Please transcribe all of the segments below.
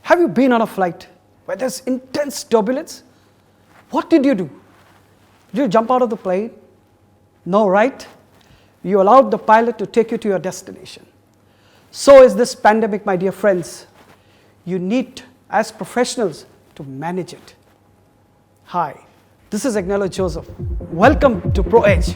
Have you been on a flight where there's intense turbulence? What did you do? Did you jump out of the plane? No, right? You allowed the pilot to take you to your destination. So is this pandemic, my dear friends. You need, as professionals, to manage it. Hi, this is Agnello Joseph. Welcome to ProEdge.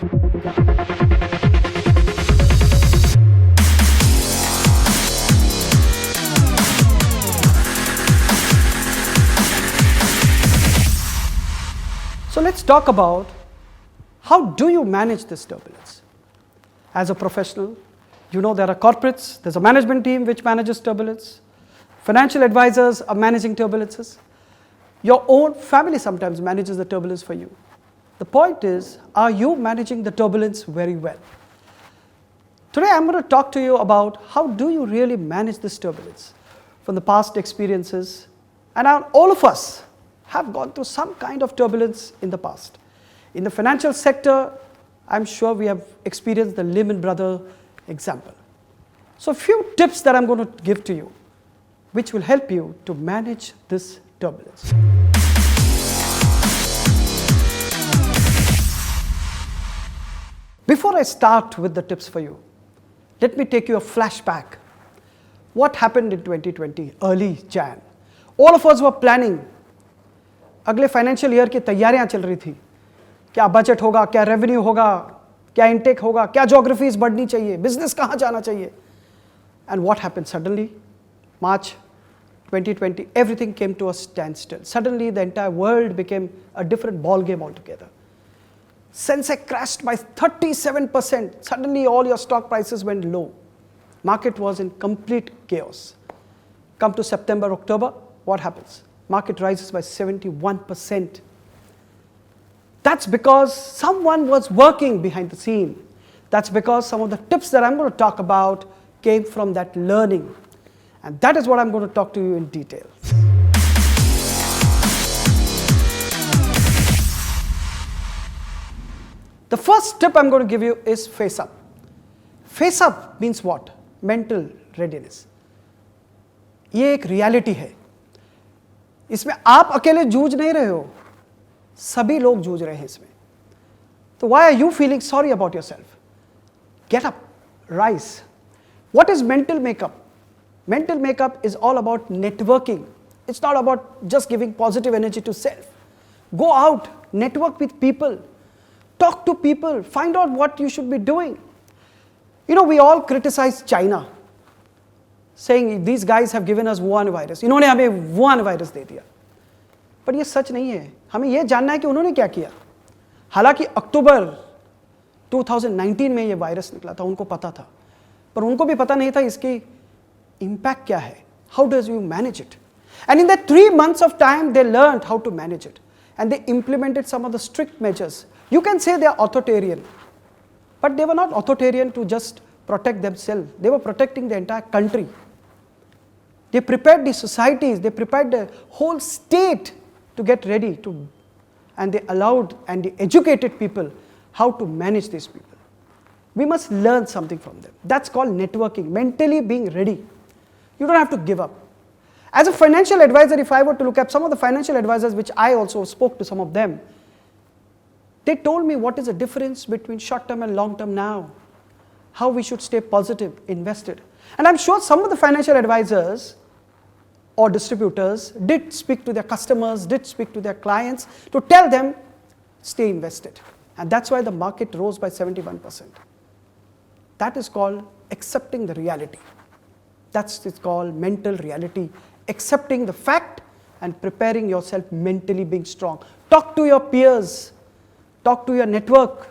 So let's talk about how do you manage this turbulence. As a professional, you know there are corporates, there's a management team which manages turbulence. Financial advisors are managing turbulences. Your own family sometimes manages the turbulence for you. The point is, are you managing the turbulence very well? Today I'm going to talk to you about how do you really manage this turbulence from the past experiences. And all of us have gone through some kind of turbulence in the past. In the financial sector, I'm sure we have experienced the Lehman Brothers example. So a few tips that I'm going to give to you, which will help you to manage this turbulence. Before I start with the tips for you, let me take you a flashback. What happened in 2020, early Jan? All of us were planning. अगले financial year की तैयारियां चल रही थी. क्या budget होगा, क्या revenue होगा, क्या इनटेक होगा, क्या ज्योग्राफीज बढ़नी चाहिए, बिजनेस कहां जाना चाहिए. And what happened suddenly? March 2020, everything came to a standstill. Suddenly the entire world became a different ball game altogether. Sensex crashed by 37%. Suddenly all your stock prices went low. Market was in complete chaos. Come to September, October, what happens? Market rises by 71%. That's because someone was working behind the scene. That's because some of the tips that I'm going to talk about came from that learning. And that is what I'm going to talk to you in detail. The first tip I'm going to give you is face up. Face up means what? Mental readiness. ये एक reality है. इसमें आप अकेले जूझ नहीं रहे हो, सभी लोग जूझ रहे हैं इसमें. तो why are you feeling sorry about yourself? Get up, rise. What is mental makeup? Mental makeup is all about networking. It's not about just giving positive energy to self. Go out, network with people, talk to people, find out what you should be doing. You know, we all criticize China, saying these guys have given us Wuhan virus. इन्होंने हमें Wuhan virus दे दिया. पर ये सच नहीं है. हमें ये जानना है कि उन्होंने क्या किया. हालांकि अक्टूबर 2019 में ये वायरस निकला था, उनको पता था. पर उनको भी पता नहीं था इसकी impact क्या है. How does you manage it? And in that 3 months of time, they learned how to manage it. And they implemented some of the strict measures. You can say they are authoritarian. But they were not authoritarian to just protect themselves. They were protecting the entire country. They prepared the societies, they prepared the whole state to get ready to, and they allowed and they educated people how to manage these people. We must learn something from them. That's called networking, mentally being ready. You don't have to give up. As a financial advisor, if I were to look at some of the financial advisors, which I also spoke to some of them, they told me what is the difference between short-term and long-term now, how we should stay positive, invested. And I'm sure some of the financial advisors or distributors did speak to their customers, did speak to their clients to tell them, stay invested. And that's why the market rose by 71%. That is called accepting the reality. That's called mental reality. Accepting the fact and preparing yourself mentally, being strong. Talk to your peers. Talk to your network.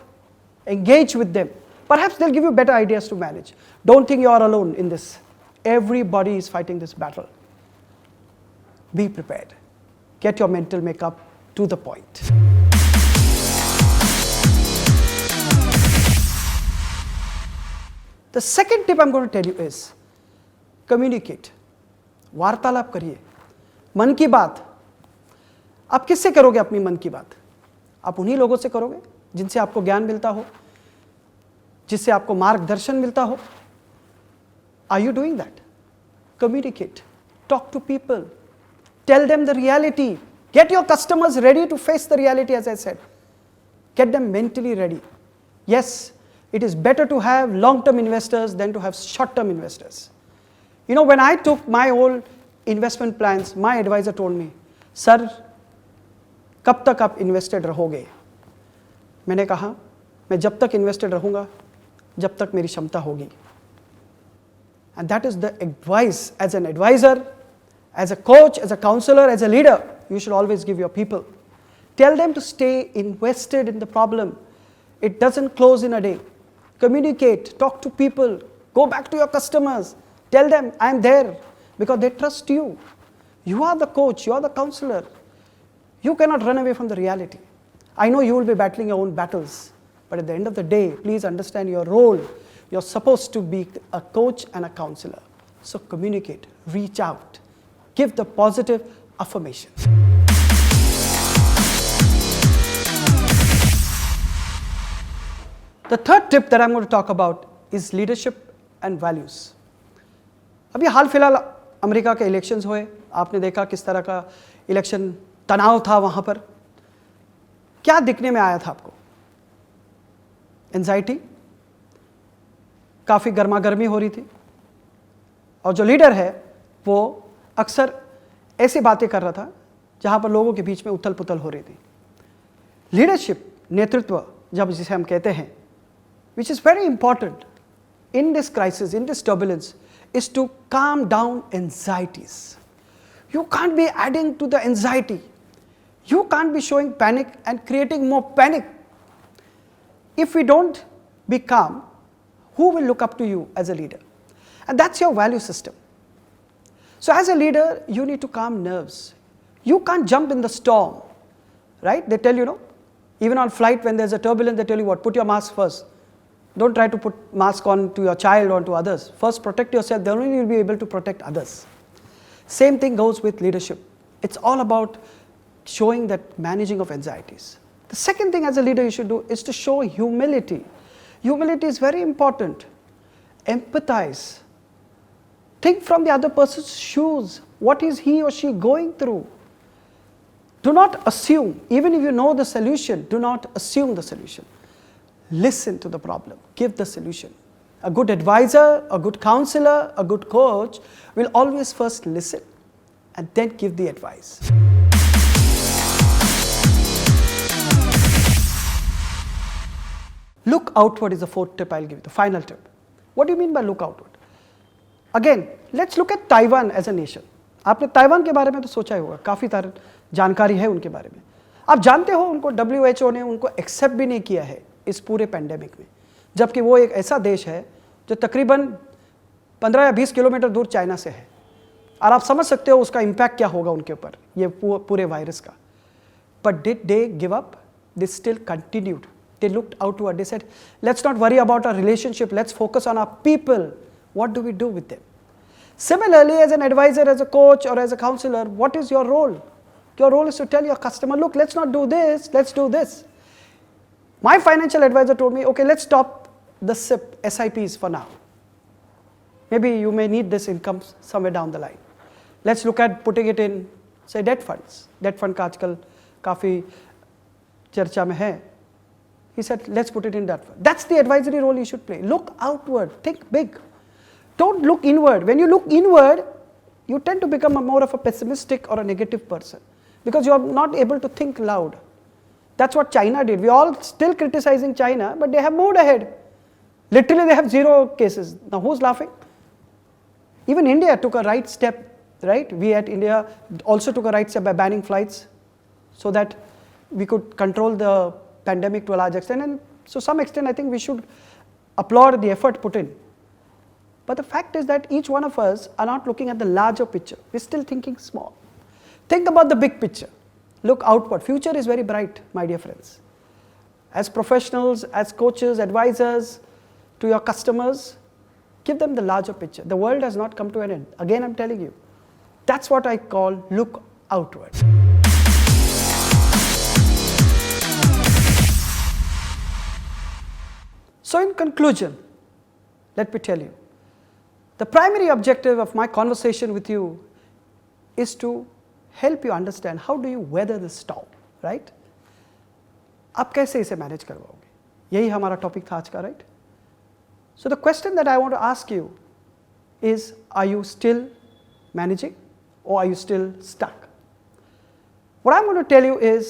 Engage with them. Perhaps they'll give you better ideas to manage. Don't think you are alone in this. Everybody is fighting this battle. Be prepared. Get your mental makeup to the point. The second tip I'm going to tell you is communicate. वार्तालाप करिए. मन की बात. आप किससे करोगे अपनी मन की बात? आप उन्हीं लोगों से करोगे जिनसे आपको ज्ञान मिलता हो, जिससे आपको मार्गदर्शन मिलता हो. Are you doing that? Communicate. Talk to people. Tell them the reality. Get your customers ready to face the reality, as I said. Get them mentally ready. Yes, it is better to have long-term investors than to have short-term investors. You know, when I took my whole investment plans, my advisor told me, "Sir, कब तक आप invested रहोगे?" मैंने कहा, मैं जब तक invested रहूँगा, जब तक मेरी क्षमता होगी. And that is the advice as an advisor, as a coach, as a counselor, as a leader, you should always give your people. Tell them to stay invested in the problem. It doesn't close in a day. Communicate, talk to people, go back to your customers. Tell them, I'm there, because they trust you. You are the coach, you are the counselor. You cannot run away from the reality. I know you will be battling your own battles, but at the end of the day, please understand your role. You're supposed to be a coach and a counselor. So communicate, reach out, give the positive affirmation. The third tip that I'm going to talk about is leadership and values. अभी हाल फिलहाल America के elections हुए, आपने देखा किस तरह का election तनाव था वहाँ पर. क्या दिखने में आया था आपको? एंजाइटी, काफ़ी गर्मा गर्मी हो रही थी, और जो लीडर है वो अक्सर ऐसी बातें कर रहा था जहाँ पर लोगों के बीच में उथल पुथल हो रही थी. लीडरशिप, नेतृत्व जब जिसे हम कहते हैं, which is very important in this crisis, in this turbulence, is to calm down anxieties. You can't be adding to the anxiety. You can't be showing panic and creating more panic. If we don't be calm, who will look up to you as a leader? And that's your value system. So as a leader, you need to calm nerves. You can't jump in the storm, right? They tell you, even on flight when there's a turbulence, they tell you what? Put your mask first. Don't try to put mask on to your child or to others. First protect yourself, then only you'll be able to protect others. Same thing goes with leadership. It's all about showing that managing of anxieties. The second thing as a leader you should do is to show humility. Humility is very important. Empathize. Think from the other person's shoes. What is he or she going through? Do not assume. Even if you know the solution, do not assume the solution. Listen to the problem. Give the solution. A good advisor, a good counselor, a good coach will always first listen and then give the advice. Look outward is the fourth tip I'll give you, the final tip. What do you mean by look outward? Again, let's look at Taiwan as a nation. आपने Taiwan के बारे में तो सोचा ही होगा, काफ़ी जानकारी है उनके बारे में. आप जानते हो उनको WHO ने उनको एक्सेप्ट भी नहीं किया है इस पूरे पैंडेमिक में, जबकि वो एक ऐसा देश है जो तकरीबन 15 या 20 किलोमीटर दूर चाइना से है. और आप समझ सकते हो उसका इम्पैक्ट क्या होगा उनके ऊपर, ये पूरे वायरस का. But did they give up? They still continued. They looked outward. They said, let's not worry about our relationship. Let's focus on our people. What do we do with them? Similarly, as an advisor, as a coach, or as a counselor, what is your role? Your role is to tell your customer, look, let's not do this, let's do this. My financial advisor told me, okay, let's stop the SIPs for now. Maybe you may need this income somewhere down the line. Let's look at putting it in, say, debt funds. Debt fund का आजकल काफ़ी चर्चा में है. He said, let's put it in that fund. That's the advisory role you should play. Look outward, think big. Don't look inward. When you look inward, you tend to become more of a pessimistic or a negative person because you are not able to think loud. That's what China did. We all still criticizing China, but they have moved ahead. Literally, they have 0 cases. Now, who's laughing? Even India took a right step, right? We at India also took a right step by banning flights so that we could control the pandemic to a large extent. And to some extent, I think we should applaud the effort put in. But the fact is that each one of us are not looking at the larger picture. We're still thinking small. Think about the big picture. Look outward. Future is very bright, my dear friends. As professionals, as coaches, advisors, to your customers, give them the larger picture. The world has not come to an end. Again, I'm telling you. That's what I call look outward. So in conclusion, let me tell you, the primary objective of my conversation with you is to help you understand how do you weather the storm, right? आप कैसे इसे manage करवाओगे, यही हमारा topic था आज का, right? So the question that I want to ask you is, are you still managing or are you still stuck? What I'm going to tell you is,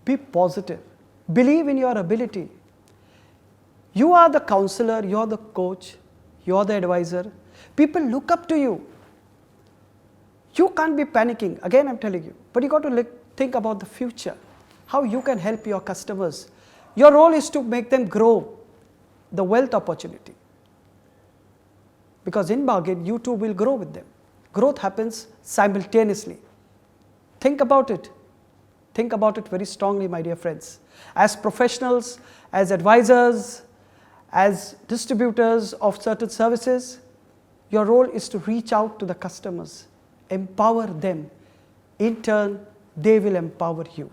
be positive, believe in your ability. You are the counselor, you're the coach, you're the advisor. People look up to you. You can't be panicking, again I'm telling you, but you got to think about the future, how you can help your customers. Your role is to make them grow the wealth opportunity, because in bargain you too will grow with them. Growth happens simultaneously. Think about it. Think about it very strongly, my dear friends. As professionals, as advisors, as distributors of certain services, your role is to reach out to the customers, empower them. In turn, they will empower you.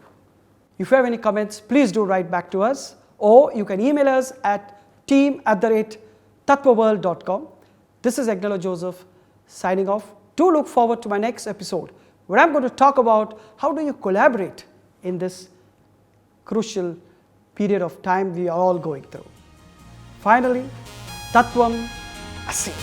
If you have any comments, please do write back to us, or you can email us at team@tatvaworld.com. This is Agnello Joseph signing off. Do look forward to my next episode, where I'm going to talk about how do you collaborate in this crucial period of time we are all going through. Finally, Tattvam Asi.